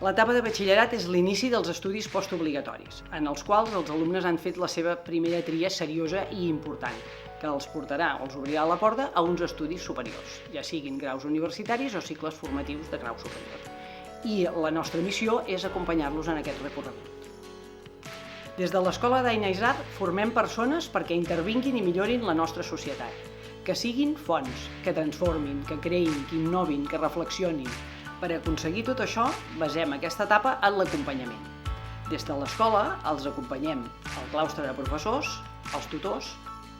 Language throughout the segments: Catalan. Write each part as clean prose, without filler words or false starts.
L'etapa de batxillerat és l'inici dels estudis postobligatoris, en els quals els alumnes han fet la seva primera tria seriosa i important, que els portarà o els obrirà la porta a uns estudis superiors, ja siguin graus universitaris o cicles formatius de grau superior. I la nostra missió és acompanyar-los en aquest recorregut. Des de l'Escola d'Aina Isart formem persones perquè intervinguin i millorin la nostra societat, que siguin fonts, que transformin, que creïn, que innovin, que reflexionin. Per aconseguir tot això, basem aquesta etapa en l'acompanyament. Des de l'escola els acompanyem al claustre de professors, els tutors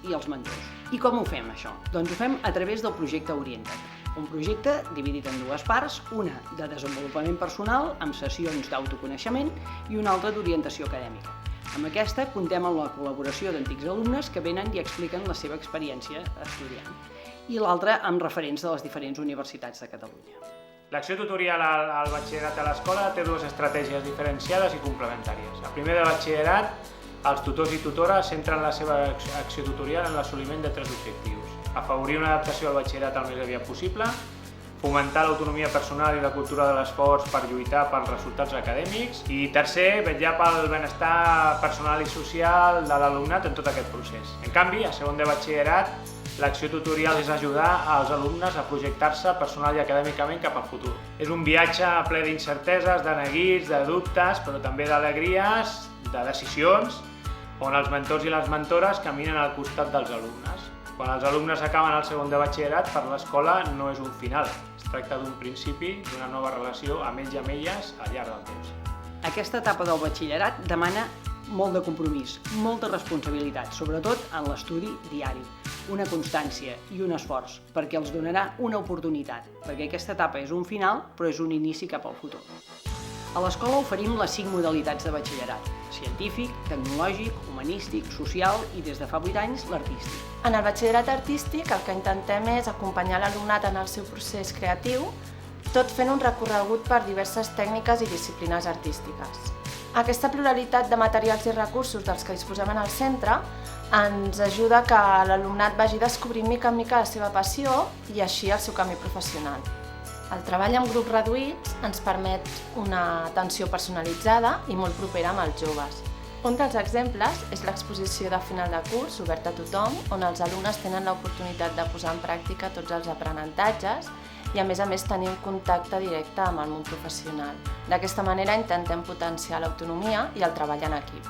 i els mentors. I com ho fem, això? Doncs ho fem a través del projecte Orienta't. Un projecte dividit en dues parts, una de desenvolupament personal, amb sessions d'autoconeixement, i una altra d'orientació acadèmica. Amb aquesta contem amb la col·laboració d'antics alumnes que venen i expliquen la seva experiència estudiant, i l'altra amb referents de les diferents universitats de Catalunya. L'acció tutorial al batxillerat a l'escola té dues estratègies diferenciades i complementàries. A primer de batxillerat, els tutors i tutores centren la seva acció tutorial en l'assoliment de tres objectius. Afavorir una adaptació al batxillerat el més aviat possible, fomentar l'autonomia personal i la cultura de l'esforç per lluitar pels resultats acadèmics i tercer, vetllar pel benestar personal i social de l'alumnat en tot aquest procés. En canvi, a segon de batxillerat, l'acció tutorial és ajudar als alumnes a projectar-se personal i acadèmicament cap al futur. És un viatge ple d'incerteses, de neguits, de dubtes, però també d'alegries, de decisions, on els mentors i les mentores caminen al costat dels alumnes. Quan els alumnes acaben el segon de batxillerat, per l'escola no és un final. Es tracta d'un principi, d'una nova relació amb ells i amb elles al llarg del temps. Aquesta etapa del batxillerat demana molt de compromís, molta responsabilitat, sobretot en l'estudi diari, una constància i un esforç, perquè els donarà una oportunitat, perquè aquesta etapa és un final, però és un inici cap al futur. A l'escola oferim les 5 modalitats de batxillerat: científic, tecnològic, humanístic, social i, des de fa 8 anys, l'artístic. En el batxillerat artístic el que intentem és acompanyar l'alumnat en el seu procés creatiu, tot fent un recorregut per diverses tècniques i disciplines artístiques. Aquesta pluralitat de materials i recursos dels que disposem en el centre ens ajuda que l'alumnat vagi descobrint mica en mica la seva passió i així el seu camí professional. El treball en grups reduïts ens permet una atenció personalitzada i molt propera amb els joves. Un dels exemples és l'exposició de final de curs, oberta a tothom, on els alumnes tenen l'oportunitat de posar en pràctica tots els aprenentatges i a més tenir un contacte directe amb el món professional. D'aquesta manera intentem potenciar l'autonomia i el treball en equip.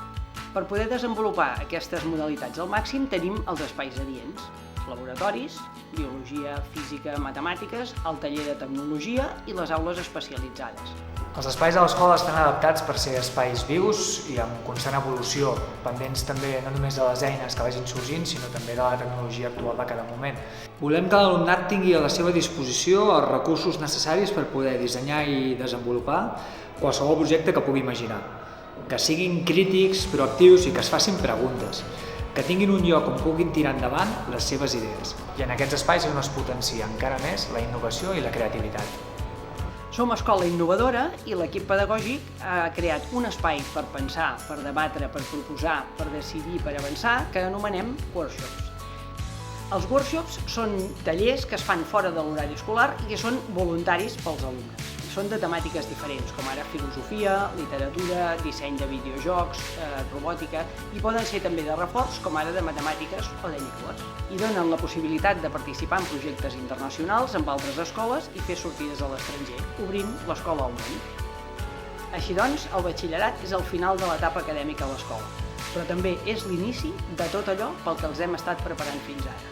Per poder desenvolupar aquestes modalitats al màxim tenim els espais adients, laboratoris, biologia, física, matemàtiques, el taller de tecnologia i les aules especialitzades. Els espais de l'escola estan adaptats per ser espais vius i amb constant evolució, pendents també no només de les eines que vagin sorgint, sinó també de la tecnologia actual de cada moment. Volem que l'alumnat tingui a la seva disposició els recursos necessaris per poder dissenyar i desenvolupar qualsevol projecte que pugui imaginar. Que siguin crítics, proactius i que es facin preguntes. Que tinguin un lloc on puguin tirar endavant les seves idees. I en aquests espais és on es potencia encara més la innovació i la creativitat. Som escola innovadora i l'equip pedagògic ha creat un espai per pensar, per debatre, per proposar, per decidir, per avançar, que anomenem workshops. Els workshops són tallers que es fan fora de l'horari escolar i que són voluntaris pels alumnes. Són de temàtiques diferents, com ara filosofia, literatura, disseny de videojocs, robòtica, i poden ser també de reforç, com ara de matemàtiques o de llengües. I donen la possibilitat de participar en projectes internacionals amb altres escoles i fer sortides a l'estranger, obrint l'escola al món. Així doncs, el batxillerat és el final de l'etapa acadèmica a l'escola, però també és l'inici de tot allò pel que els hem estat preparant fins ara.